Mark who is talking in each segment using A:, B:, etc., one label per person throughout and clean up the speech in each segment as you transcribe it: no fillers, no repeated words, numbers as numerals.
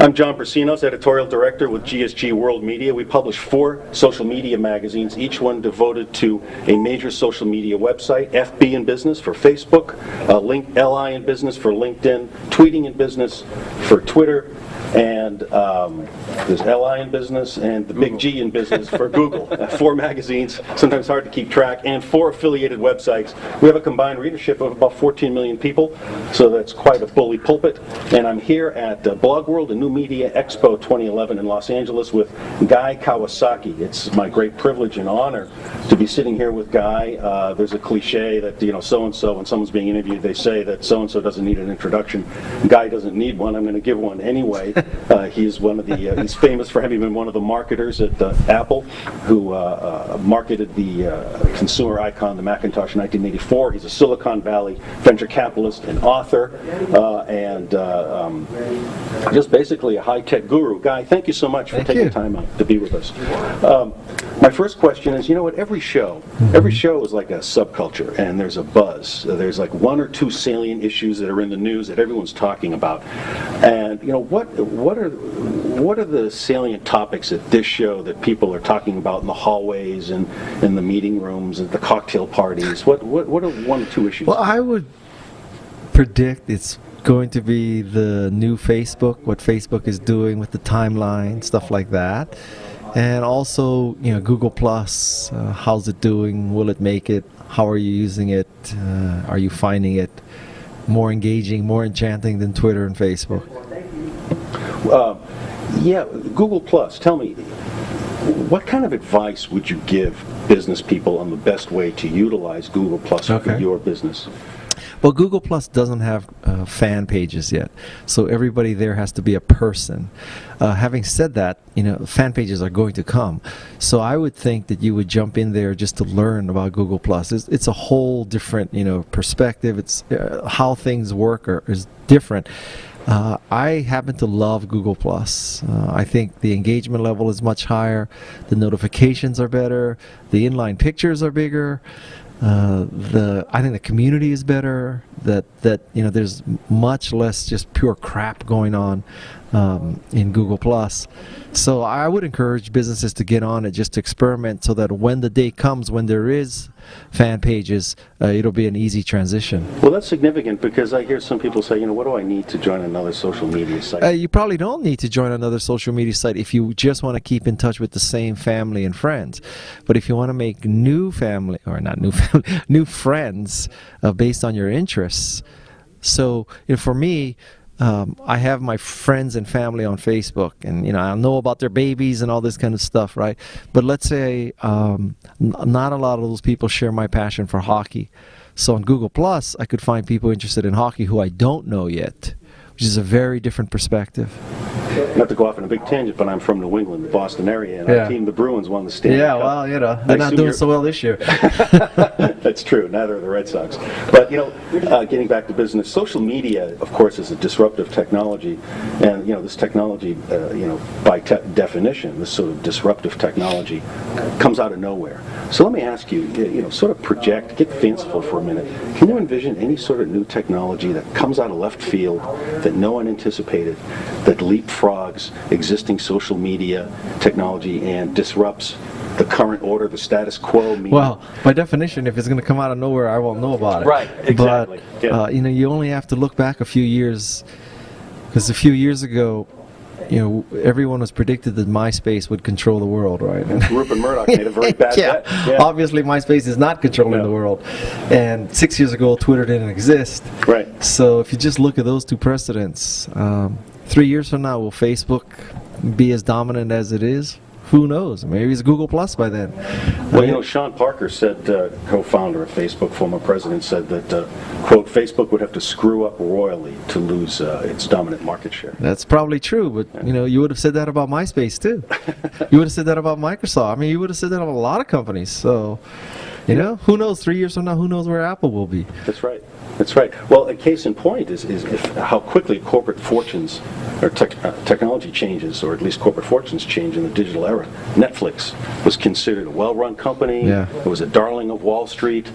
A: I'm John Brasinos, Editorial Director with GSG World Media. We publish 4 social media magazines, each one devoted to a major social media website. FB in Business for Facebook, LI in Business for LinkedIn, Tweeting in Business for Twitter, and there's LI in Business and the Big G in Business for Google. 4 magazines, sometimes hard to keep track, and 4 affiliated websites. We have a combined readership of about 14 million people, so that's quite a bully pulpit. And I'm here at Blog World and New Media Expo 2011 in Los Angeles with Guy Kawasaki. It's my great privilege and honor to be sitting here with Guy. There's a cliche that, so-and-so, when someone's being interviewed, they say that so-and-so doesn't need an introduction. Guy doesn't need one. I'm going to give one anyway. He's one of the. He's famous for having been one of the marketers at Apple, who marketed the consumer icon, the Macintosh, in 1984. He's a Silicon Valley venture capitalist and author, and just basically a high-tech guru. Guy, thank you so much for taking time out to be with us. My first question is, at every show is like a subculture, and there's a buzz. There's like 1 or 2 salient issues that are in the news that everyone's talking about, and what are the salient topics at this show that people are talking about in the hallways and in the meeting rooms and the cocktail parties? What are 1 or 2 issues?
B: Well, I would predict it's going to be the new Facebook, what Facebook is doing with the timeline, stuff like that. And also, Google Plus, how's it doing? Will it make it? How are you using it? Are you finding it more engaging, more enchanting than Twitter and Facebook?
A: Yeah, Google Plus. Tell me, what kind of advice would you give business people on the best way to utilize Google Plus for your business?
B: Well, Google Plus doesn't have fan pages yet, so everybody there has to be a person. Having said that, fan pages are going to come. So I would think that you would jump in there just to learn about Google Plus. It's a whole different, perspective. It's how things work is different. I happen to love Google Plus. I think the engagement level is much higher. The notifications are better. The inline pictures are bigger. I think the community is better. That there's much less just pure crap going on in Google Plus. So I would encourage businesses to get on it, just to experiment, so that when the day comes when there is fan pages, it'll be an easy transition.
A: Well, that's significant, because I hear some people say, what do I need to join another social media site?
B: You probably don't need to join another social media site if you just want to keep in touch with the same family and friends. But if you want to make new friends based on your interests. So for me, I have my friends and family on Facebook, and I know about their babies and all this kind of stuff, right? But let's say not a lot of those people share my passion for hockey. So on Google Plus, I could find people interested in hockey who I don't know yet, which is a very different perspective.
A: Not to go off on a big tangent, but I'm from New England, the Boston area, and our team, the Bruins, won the Stanley Cup.
B: Yeah, well, they're not doing so well this year.
A: That's true. Neither are the Red Sox. But getting back to business, social media, of course, is a disruptive technology, and this technology, by definition, this sort of disruptive technology, comes out of nowhere. So let me ask you, sort of project, get fanciful for a minute. Can you envision any sort of new technology that comes out of left field that no one anticipated, that leapfrogs existing social media technology and disrupts the current order, the status quo?
B: Well, by definition, if it's going to come out of nowhere, I won't know about it.
A: Right, exactly.
B: But, you only have to look back a few years, because a few years ago, everyone was predicted that MySpace would control the world, right? And
A: Rupert Murdoch made a very bad bet.
B: Yeah. Obviously, MySpace is not controlling the world. And 6 years ago, Twitter didn't exist.
A: Right. So
B: if you just look at those 2 precedents, 3 years from now, will Facebook be as dominant as it is? Who knows? Maybe it's Google Plus by then.
A: Well, Sean Parker said, co-founder of Facebook, former president, said that, quote, Facebook would have to screw up royally to lose its dominant market share.
B: That's probably true, but, you would have said that about MySpace, too. You would have said that about Microsoft. I mean, you would have said that about a lot of companies. So, You know, who knows? 3 years from now, who knows where Apple will be?
A: That's right. That's right. Well, a case in point is how quickly corporate fortunes or technology changes, or at least corporate fortunes change in the digital era. Netflix was considered a well-run company.
B: Yeah.
A: It was a darling of Wall Street,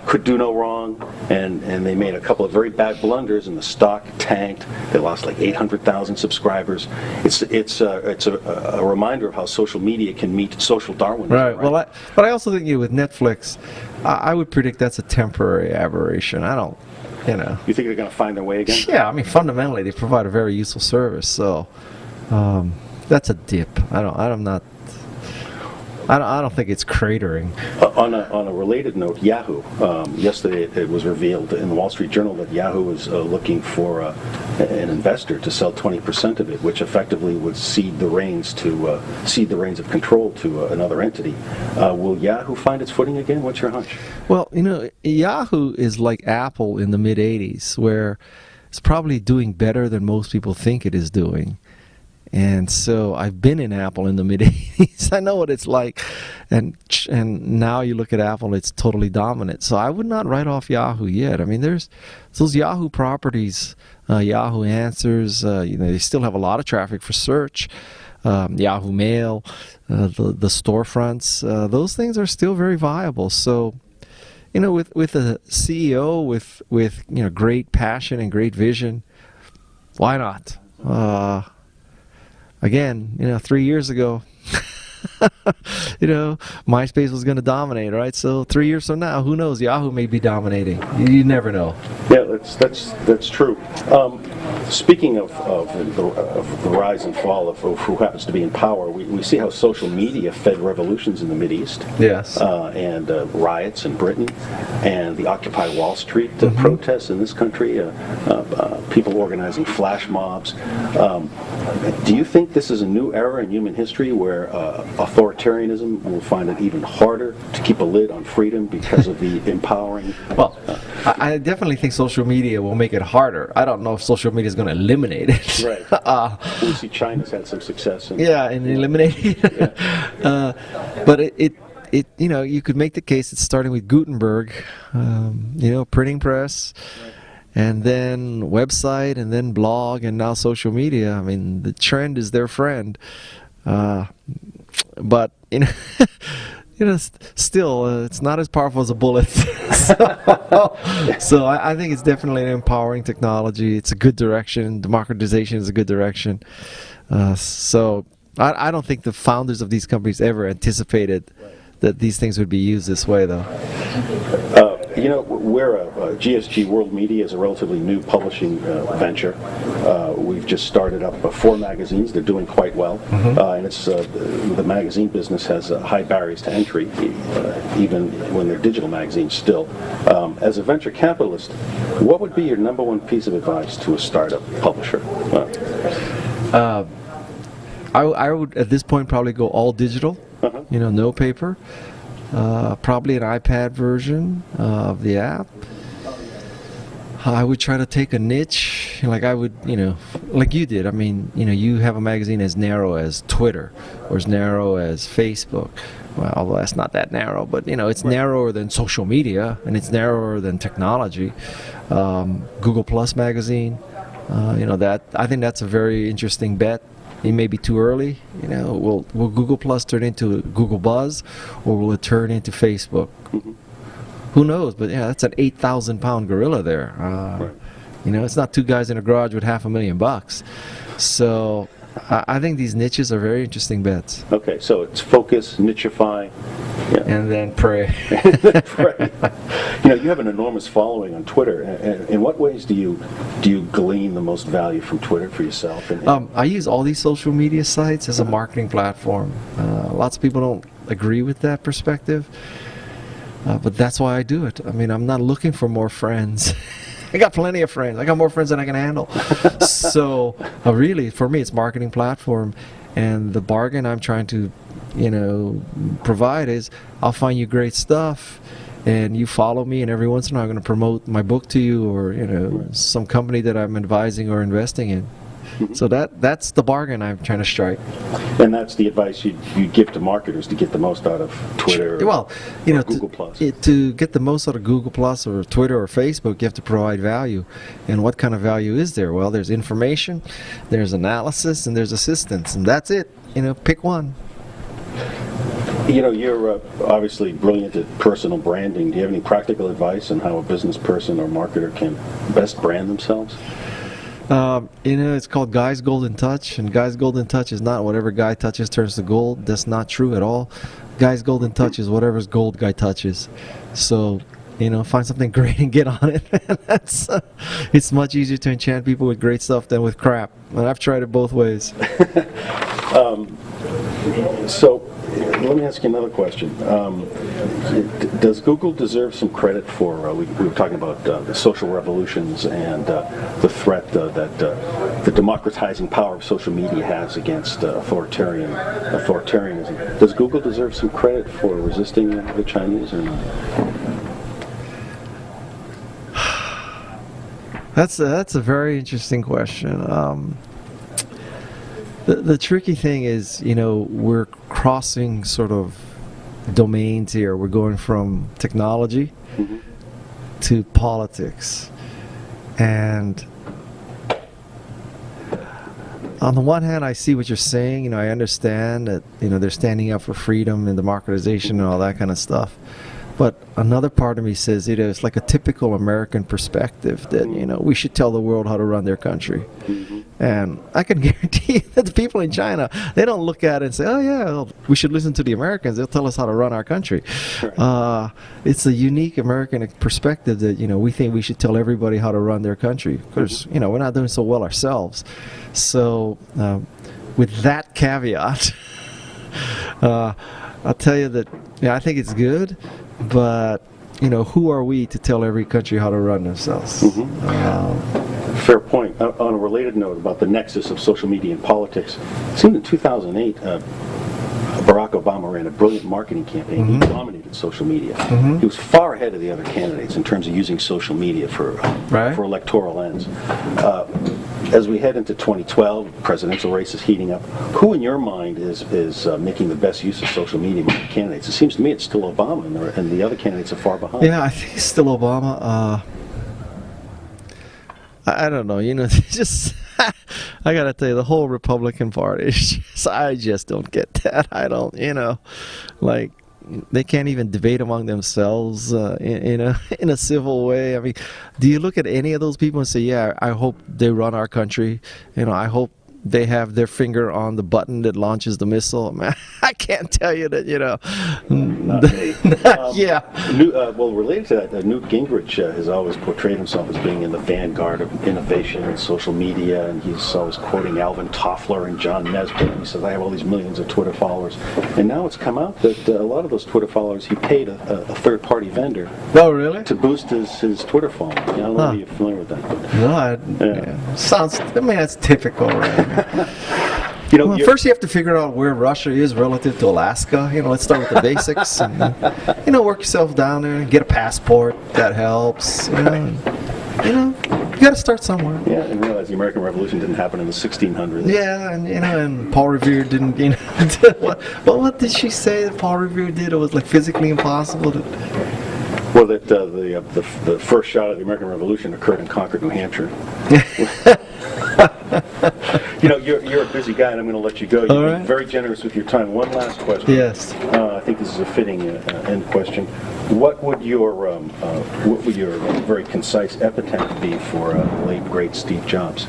A: could do no wrong, and they made a couple of very bad blunders, and the stock tanked. They lost like 800,000 subscribers. It's a reminder of how social media can meet social Darwinism.
B: Right. Well, but I also think with Netflix, I would predict that's a temporary aberration. I don't, you know.
A: You think they're going to find their way again?
B: Yeah, I mean, fundamentally, they provide a very useful service. So that's a dip. I don't think it's cratering.
A: On a related note, Yahoo. Yesterday it was revealed in the Wall Street Journal that Yahoo was looking for an investor to sell 20% of it, which effectively would cede the reins of control to another entity. Will Yahoo find its footing again? What's your hunch?
B: Well, you know, Yahoo is like Apple in the mid-'80s, where it's probably doing better than most people think it is doing. And so I've been in Apple in the mid-'80s. I know what it's like. And now you look at Apple, it's totally dominant. So I would not write off Yahoo yet. I mean, there's those Yahoo properties, Yahoo Answers, they still have a lot of traffic for search. Yahoo Mail, the storefronts, those things are still very viable. So, you know, with a CEO with great passion and great vision, why not? Again, 3 years ago, MySpace was going to dominate, right? So 3 years from now, who knows? Yahoo may be dominating. You never know.
A: Yeah, that's true. Speaking of the rise and fall of who happens to be in power, we see how social media fed revolutions in the Mideast.
B: Yes.
A: And riots in Britain, and the Occupy Wall Street protests in this country, people organizing flash mobs. Do you think this is a new era in human history where authoritarianism will find it even harder to keep a lid on freedom because of the empowering?
B: Well, I definitely think social media will make it harder. I don't know if social media is going to eliminate it.
A: Right. We see China's had some success.
B: In eliminating it.
A: Yeah.
B: But it you could make the case it's starting with Gutenberg, printing press. Right. And then website, and then blog, and now social media. I mean, the trend is their friend. But still, it's not as powerful as a bullet. So I think it's definitely an empowering technology. It's a good direction. Democratization is a good direction. So I don't think the founders of these companies ever anticipated that these things would be used this way, though. GSG World Media is a relatively new publishing venture. We've just started up 4 magazines. They're doing quite well. And it's the magazine business has high barriers to entry, even when they're digital magazines still. As a venture capitalist, what would be your number one piece of advice to a startup publisher? I would, at this point, probably go all digital. No paper. Probably an iPad version of the app. I would try to take a niche, like I would, like you did. I mean, you have a magazine as narrow as Twitter or as narrow as Facebook. Well, although that's not that narrow, but it's narrower than social media, and it's narrower than technology. Google Plus magazine, that I think that's a very interesting bet. It may be too early. Will Google Plus turn into Google Buzz, or will it turn into Facebook? Who knows? But that's an 8,000-pound gorilla there. It's not 2 guys in a garage with $500,000. So I think these niches are very interesting bets. Okay, so it's focus, nichify, and then pray. Pray. You have an enormous following on Twitter. In what ways do you glean the most value from Twitter for yourself? I use all these social media sites as a marketing platform. Lots of people don't agree with that perspective, but that's why I do it. I mean, I'm not looking for more friends. I got plenty of friends. I got more friends than I can handle. So really, for me, it's marketing platform, and the bargain I'm trying to, provide is I'll find you great stuff, and you follow me, and every once in a while I'm going to promote my book to you, or some company that I'm advising or investing in. So that's the bargain I'm trying to strike.
A: And that's the advice you'd give to marketers to get the most out of Twitter
B: Well,
A: or Google Plus.
B: To get the most out of Google Plus or Twitter or Facebook, you have to provide value. And what kind of value is there? Well, there's information, there's analysis, and there's assistance, and that's it. Pick one.
A: You're obviously brilliant at personal branding. Do you have any practical advice on how a business person or marketer can best brand themselves?
B: It's called Guy's Golden Touch, and Guy's Golden Touch is not whatever Guy touches turns to gold. That's not true at all. Guy's Golden Touch is whatever's gold Guy touches. So, find something great and get on it. It's much easier to enchant people with great stuff than with crap. And I've tried it both ways.
A: So, let me ask you another question. Does Google deserve some credit for, we were talking about the social revolutions and the threat that the democratizing power of social media has against authoritarianism. Does Google deserve some credit for resisting the Chinese or not?
B: That's a very interesting question. The tricky thing is, we're crossing sort of domains here. We're going from technology to politics. And on the one hand, I see what you're saying. I understand that, they're standing up for freedom and democratization and all that kind of stuff. But another part of me says, it's like a typical American perspective that, we should tell the world how to run their country. And I can guarantee you that the people in China, they don't look at it and say, oh yeah, we should listen to the Americans. They'll tell us how to run our country. It's a unique American perspective that, we think we should tell everybody how to run their country. Because, we're not doing so well ourselves. So with that caveat, I'll tell you that, I think it's good. But, who are we to tell every country how to run themselves?
A: Fair point. On a related note about the nexus of social media and politics, it seemed in 2008, Barack Obama ran a brilliant marketing campaign. He dominated social media. He was far ahead of the other candidates in terms of using social media for electoral ends. As we head into 2012, presidential race is heating up. Who, in your mind, is making the best use of social media among the candidates? It seems to me it's still Obama, and the other candidates are far behind.
B: Yeah, I think it's still Obama. I don't know. Just I gotta tell you, the whole Republican Party is I just don't get that. I don't, like. They can't even debate among themselves in a civil way. I mean, do you look at any of those people and say, yeah, I hope they run our country? I hope they have their finger on the button that launches the missile. Man, I can't tell you that,
A: Not me.
B: Yeah.
A: Well, related to that, Newt Gingrich has always portrayed himself as being in the vanguard of innovation and social media, and he's always quoting Alvin Toffler and John Nesbitt. He says, I have all these millions of Twitter followers. And now it's come out that a lot of those Twitter followers, he paid a third-party vendor
B: to
A: boost his Twitter following. I don't know if you're familiar with that.
B: No, sounds, that's typical, right? Well, first you have to figure out where Russia is relative to Alaska. Let's start with the basics, and then, work yourself down there and get a passport. That helps. You got to start somewhere.
A: Yeah, and realize the American Revolution didn't happen in the 1600s.
B: Yeah, and Paul Revere didn't. What did she say that Paul Revere did? It was like physically impossible to.
A: Well, that the first shot of the American Revolution occurred in Concord, New Hampshire. You're a busy guy, and I'm going to let you go. You've been very generous with your time. One last question.
B: Yes.
A: I think this is a fitting end question. What would your very concise epitaph be for the late great Steve Jobs?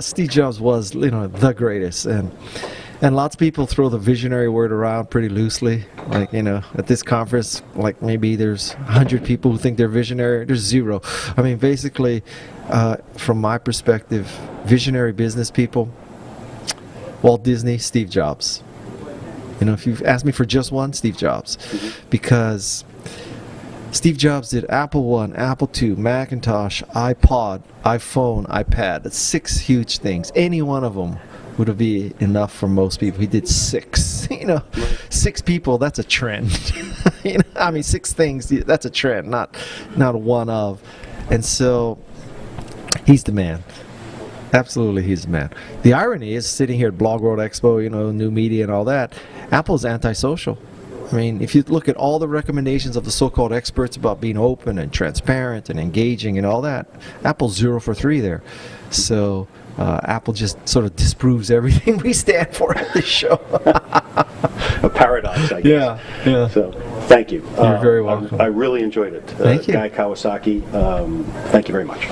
B: Steve Jobs was, the greatest, and lots of people throw the visionary word around pretty loosely. Like, at this conference, like maybe there's 100 people who think they're visionary. There's zero. I mean, basically, from my perspective, visionary business people, Walt Disney, Steve Jobs. If you've asked me for just one, Steve Jobs. Because Steve Jobs did Apple I, Apple II, Macintosh, iPod, iPhone, iPad. That's 6 huge things. Any one of them would be enough for most people. He did 6. 6 people, that's a trend. 6 things, that's a trend, not one of. And so, he's the man. Absolutely, he's the man. The irony is, sitting here at Blog World Expo, new media and all that, Apple's antisocial. I mean, if you look at all the recommendations of the so-called experts about being open and transparent and engaging and all that, Apple's 0 for 3 there. So Apple just sort of disproves everything we stand for at this show.
A: A paradox, I guess.
B: Yeah.
A: So, thank you.
B: You're very welcome.
A: I really enjoyed it.
B: Thank you.
A: Guy Kawasaki, thank you very much.